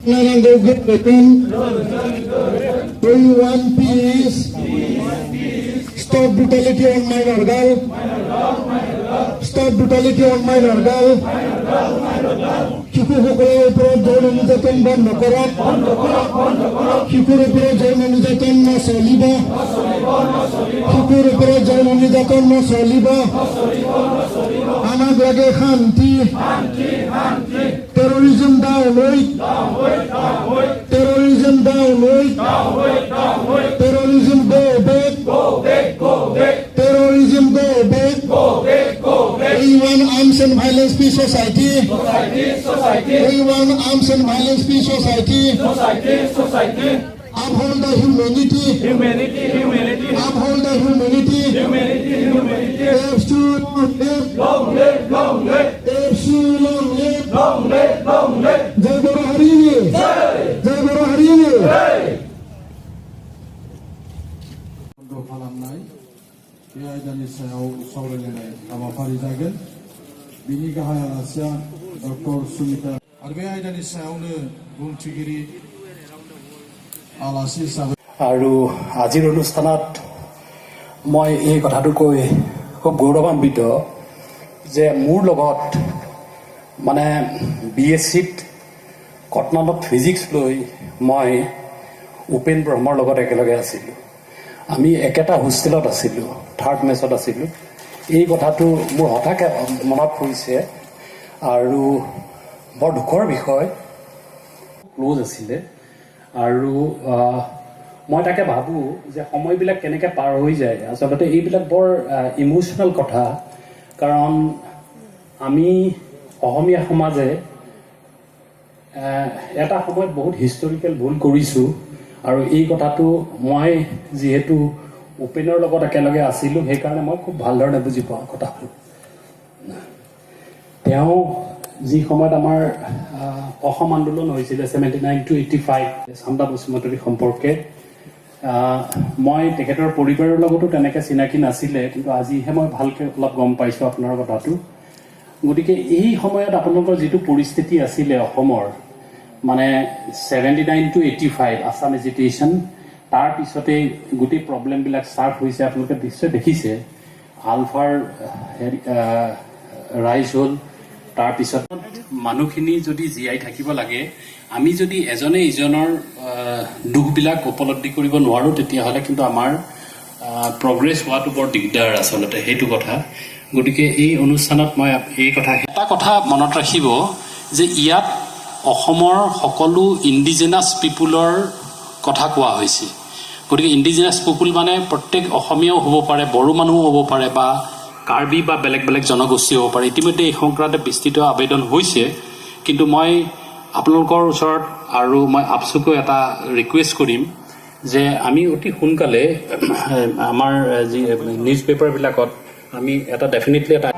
We want peace. Stop brutality on minor girl. Stop brutality on minor girl. শিশুসকলৰ ওপৰত যৌন নিৰ্যাতন বন্ধ কৰক। শিশুৰ ওপৰত যৌন নিৰ্যাতন নচলিব। শিশুৰ ওপৰত যৌন নিৰ্যাতন নচলিব। আমাক লাগে শান্তি। Terrorism down. Terrorism down, terrorism go back, terrorism go back. We want arms and violence free society. We want arms and violence free society. Uphold the humanity. Uphold the humanity. Long live. Jai Guru Hari. Jai Guru Hari. खालामनाय बे आयदानि सायाव सावरायलायनाय हाबाफारि जागोन। बिनि गाहाय आलासिया doctor Sumita आरो बे आयदानि सायावनो बुंथिगिरि आलासि हिसाबै আৰু আজিৰ অনুষ্ঠানত মই এই কথাটো কৈ খুব গৌৰৱান্বিত যে মোৰ লগত মানে BSCত কটনত ফিজিক্স লৈ মই উপেন ব্ৰহ্মৰ লগত একেলগে আছিলোঁ। আমি একেটা হোষ্টেলত আছিলোঁ, থাৰ্ড মেচত আছিলোঁ। এই কথাটো মোৰ হঠাতে মনত পৰিছে আৰু বৰ দুখৰ বিষয়। ক্ল'জ আছিলে আৰু মই তাকে ভাবোঁ যে সময়বিলাক কেনেকৈ পাৰ হৈ যায়। আচলতে এইবিলাক বৰ ইম'চনেল কথা, কাৰণ আমি অসমীয়া সমাজে এটা সময়ত বহুত হিষ্টৰিকেল ভুল কৰিছোঁ আৰু এই কথাটো মই যিহেতু উপেনৰ লগত একেলগে আছিলোঁ সেইকাৰণে মই খুব ভালধৰণে বুজি পাওঁ কথাটো। তেওঁ যি সময়ত আমাৰ অসম আন্দোলন হৈছিলে 79 to 85 চান্দা বসুমতাৰী সম্পৰ্কে, মই তেখেতৰ পৰিবাৰৰ লগতো তেনেকৈ চিনাকি নাছিলে, কিন্তু আজিহে মই ভালকৈ অলপ গম পাইছোঁ আপোনাৰ কথাটো। গতিকে এই সময়ত আপোনালোকৰ যিটো পৰিস্থিতি আছিলে অসমৰ, মানে 79 to 85 আছাম এজিটেশ্যন, তাৰপিছতেই গোটেই প্ৰব্লেমবিলাক ষ্টাৰ্ট হৈছে। আপোনালোকে নিশ্চয় দেখিছে আলফাৰ ৰাইজ হ'ল। তাৰপিছত মানুহখিনি যদি জীয়াই থাকিব লাগে, আমি যদি এজনে ইজনৰ দুখবিলাক উপলব্ধি কৰিব নোৱাৰোঁ, তেতিয়াহ'লে কিন্তু আমাৰ প্ৰগ্ৰেছ হোৱাটো বৰ দিগদাৰ আচলতে, সেইটো কথা। গতিকে এই অনুষ্ঠানত মই এটা কথা মনত ৰাখিব যে ইয়াত অসমৰ সকলো ইণ্ডিজিনাছ পিপুলৰ কথা কোৱা হৈছে। গতিকে ইণ্ডিজিনাছ পিপুল মানে প্ৰত্যেক অসমীয়াও হ'ব পাৰে, বড়ো মানুহো হ'ব পাৰে, বা কাৰ্বি বা বেলেগ বেলেগ জনগোষ্ঠী হ'ব পাৰে। ইতিমধ্যে এই সংক্ৰান্তে বিস্তৃত আবেদন হৈছে, কিন্তু মই আপোনালোকৰ ওচৰত আৰু মই আপচুকৈ এটা ৰিকুৱেষ্ট কৰিম যে আমি অতি সোনকালে আমাৰ যি নিউজ পেপাৰবিলাকত আমি এটা ডেফিনেটলি এটা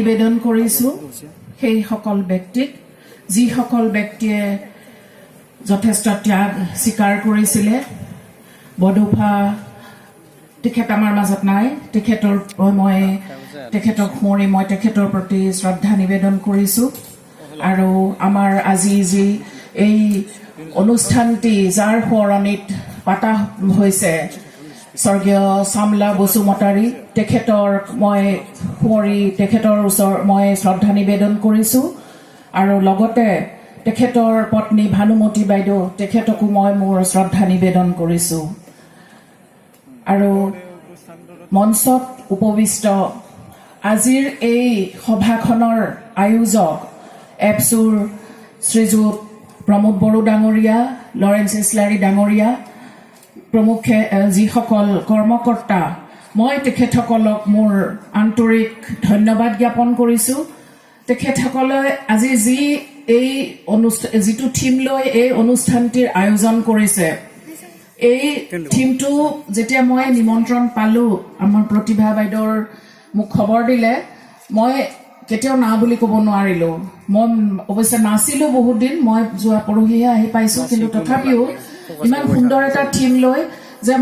নিবেদন কৰিছোঁ সেই সকল ব্যক্তিক, যিসকল ব্যক্তিয়ে যথেষ্ট ত্যাগ স্বীকাৰ কৰিছিলে। বডোফা তেখেত আমাৰ মাজত নাই, তেখেতক সোঁৱৰি মই তেখেতৰ প্ৰতি শ্ৰদ্ধা নিবেদন কৰিছোঁ। আৰু আমাৰ আজি যি এই অনুষ্ঠানটি যাৰ সোঁৱৰণিত পাতা হৈছে স্বৰ্গীয় চামলা বসুমতাৰী, তেখেতৰ মই সোঁৱৰি তেখেতৰ ওচৰত মই শ্ৰদ্ধা নিবেদন কৰিছোঁ। আৰু লগতে তেখেতৰ পত্নী ভানুমতী বাইদেউ, তেখেতকো মই মোৰ শ্ৰদ্ধা নিবেদন কৰিছোঁ। আৰু মঞ্চত উপবিষ্ট আজিৰ এই সভাখনৰ আয়োজক এপছুৰ শ্ৰীযুত প্ৰমোদ বড়ো ডাঙৰীয়া, লৰেন্স ইছলাৰী ডাঙৰীয়া প্ৰমুখে যিসকল কৰ্মকৰ্তা, মই তেখেতসকলক মোৰ আন্তৰিক ধন্যবাদ জ্ঞাপন কৰিছোঁ। তেখেতসকলে আজি যিটো থিম লৈ এই অনুষ্ঠানটিৰ আয়োজন কৰিছে, এই থিমটো যেতিয়া মই নিমন্ত্ৰণ পালোঁ, আমাৰ প্ৰতিভা বাইদেউৰ মোক খবৰ দিলে, মই কেতিয়াও না বুলি ক'ব নোৱাৰিলোঁ। মই অৱশ্যে নাছিলোঁ বহুত দিন, মই যোৱা পৰহিহে আহি পাইছোঁ, কিন্তু তথাপিও ইমান সুন্দৰ এটা থিম লৈ যে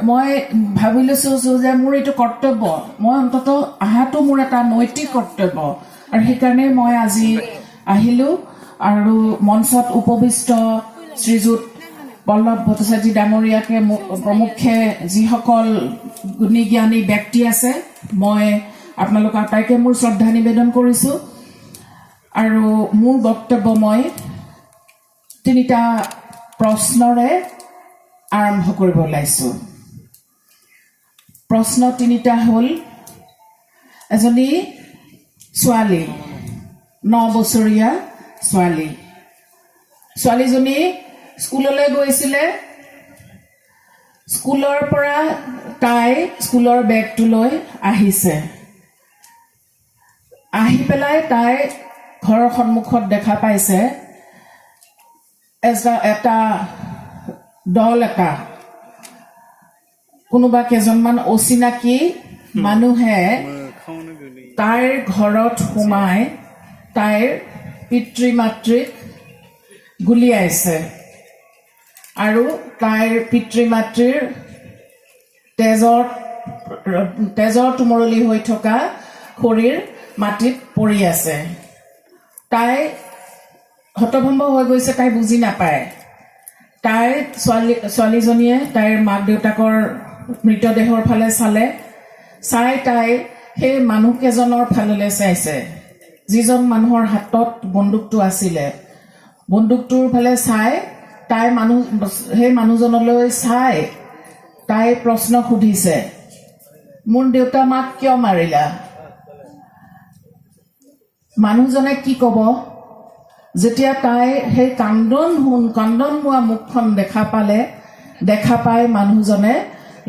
মই ভাবি লৈছোঁ যে মোৰ এইটো কৰ্তব্য, মই অন্ততঃ অহাটো মোৰ এটা নৈতিক কৰ্তব্য। আৰু সেইকাৰণে মই আজি আহিলোঁ। আৰু মঞ্চত উপবিষ্ট শ্ৰীযুত পল্লৱ ভট্টাচাৰ্য ডাঙৰীয়াকে প্ৰমুখে যিসকল গুণী জ্ঞানী ব্যক্তি আছে, মই আপোনালোক আটাইকে মোৰ শ্ৰদ্ধা নিবেদন কৰিছোঁ। আৰু মোৰ বক্তব্য মই 3টা প্ৰশ্নৰে আৰম্ভ কৰিব ওলাইছোঁ। প্ৰশ্ন 3টা হ'ল, এজনী ছোৱালী, 9 বছৰীয়া ছোৱালীজনী স্কুললৈ গৈছিলে। স্কুলৰ পৰা তাই স্কুলৰ বেগটো লৈ আহিছে। আহি পেলাই তাই ঘৰৰ সন্মুখত দেখা পাইছে এটা দল, কোনোবা কেইজনমান অচিনাকি মানুহে তাইৰ ঘৰত সোমাই তাইৰ পিতৃ মাতৃক গুলিয়াইছে। আৰু তাইৰ পিতৃ মাতৃৰ তেজৰ তুমৰলি হৈ থকা শৰীৰ মাটিত পৰি আছে। তাই হতভম্ব হৈ গৈছে, তাই বুজি নাপায়। ছোৱালীজনীয়ে তাইৰ মাক দেউতাকৰ মৃতদেহৰ ফালে চাই তাই সেই মানুহকেইজনৰ ফাললৈ চাইছে, যিজন মানুহৰ হাতত বন্দুকটো আছিলে। বন্দুকটোৰ ফালে চাই তাই সেই মানুহজনলৈ চাই তাই প্ৰশ্ন সুধিছে, মোৰ দেউতা মাক কিয় মাৰিলা? মানুহজনে কি ক'ব? যেতিয়া তাই সেই কান্দন মোৱা মুখখন দেখা পাই মানুহজনে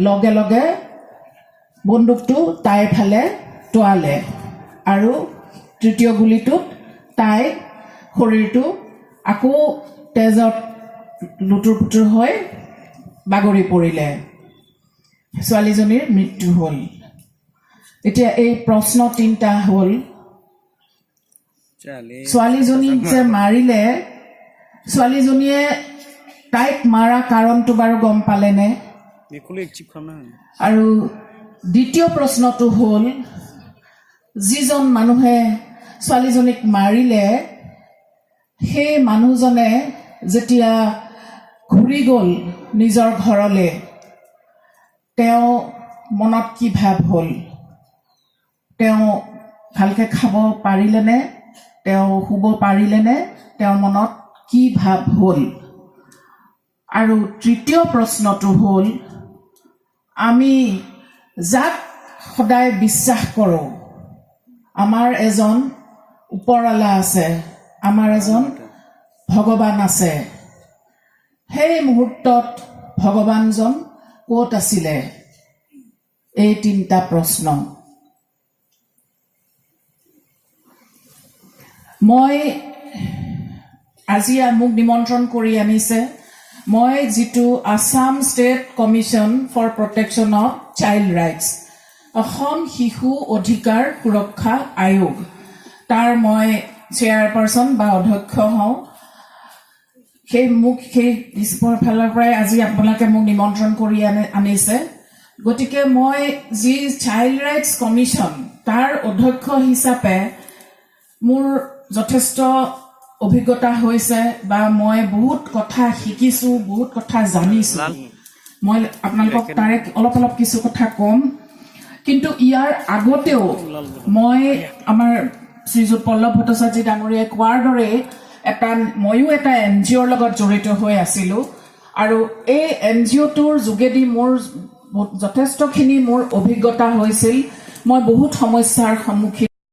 লগে লগে বন্দুকটো তাইৰ ফালে টোৱালে। আৰু 3য় গুলিটোত তাই শৰীৰটো আকৌ তেজত লুতুৰ পুতুৰ হৈ বাগৰি পৰিলে। ছোৱালীজনীৰ মৃত্যু হ'ল। এতিয়া এই প্ৰশ্ন 3টা হ'ল, ছোৱালীজনীক যে মাৰিলে, ছোৱালীজনীয়ে তাইক মাৰা কাৰণটো বাৰু গম পালেনে? আৰু দ্বিতীয় প্ৰশ্নটো হ'ল, যিজন মানুহে ছোৱালীজনীক মাৰিলে, সেই মানুহজনে যেতিয়া ঘূৰি গ'ল নিজৰ ঘৰলৈ, তেওঁ মনত কি ভাৱ হ'ল? তেওঁ ভালকৈ খাব পাৰিলেনে? তেওঁ শুব পাৰিলেনে? তেওঁৰ মনত কি ভাৱ হ'ল? আৰু 3য় প্ৰশ্নটো হ'ল, আমি যাক সদায় বিশ্বাস কৰোঁ, আমাৰ এজন ওপৰৱালা আছে, আমাৰ এজন ভগৱান আছে, সেই মুহূৰ্তত ভগৱানজন ক'ত আছিলে? এই 3টা প্ৰশ্ন। মই আজি মোক নিমন্ত্ৰণ কৰি আনিছে, মই যিটো Assam state commission for protection of child rights, Asom শিশু অধিকাৰ সুৰক্ষা আয়োগ, তাৰ মই চেয়াৰপাৰচন বা অধ্যক্ষ হওঁ সেই দিছপুৰ ফালৰ পৰাই আজি আপোনালোকে মোক নিমন্ত্ৰণ কৰি আনিছে গতিকে মই যি চাইল্ড ৰাইটছ কমিশ্যন তাৰ অধ্যক্ষ হিচাপে মোৰ যথেষ্ট অভিজ্ঞতা হৈছে বা মই বহুত কথা শিকিছো বহুত কথা জানিছো মই আপোনালোকক তাৰে অলপ কিছু কথা কম কিন্তু ইয়াৰ আগতেও মই আমাৰ শ্ৰীযুত পল্লৱ ভট্টাচাৰ্য ডাঙৰীয়াই কোৱাৰ দৰে ময়ো এটা NGOৰ লগত জড়িত হৈ আছিলো আৰু এই NGOটোৰ যোগেদি মোৰ যথেষ্টখিনি মোৰ অভিজ্ঞতা হৈছিল মই বহুত সমস্যাৰ সন্মুখীন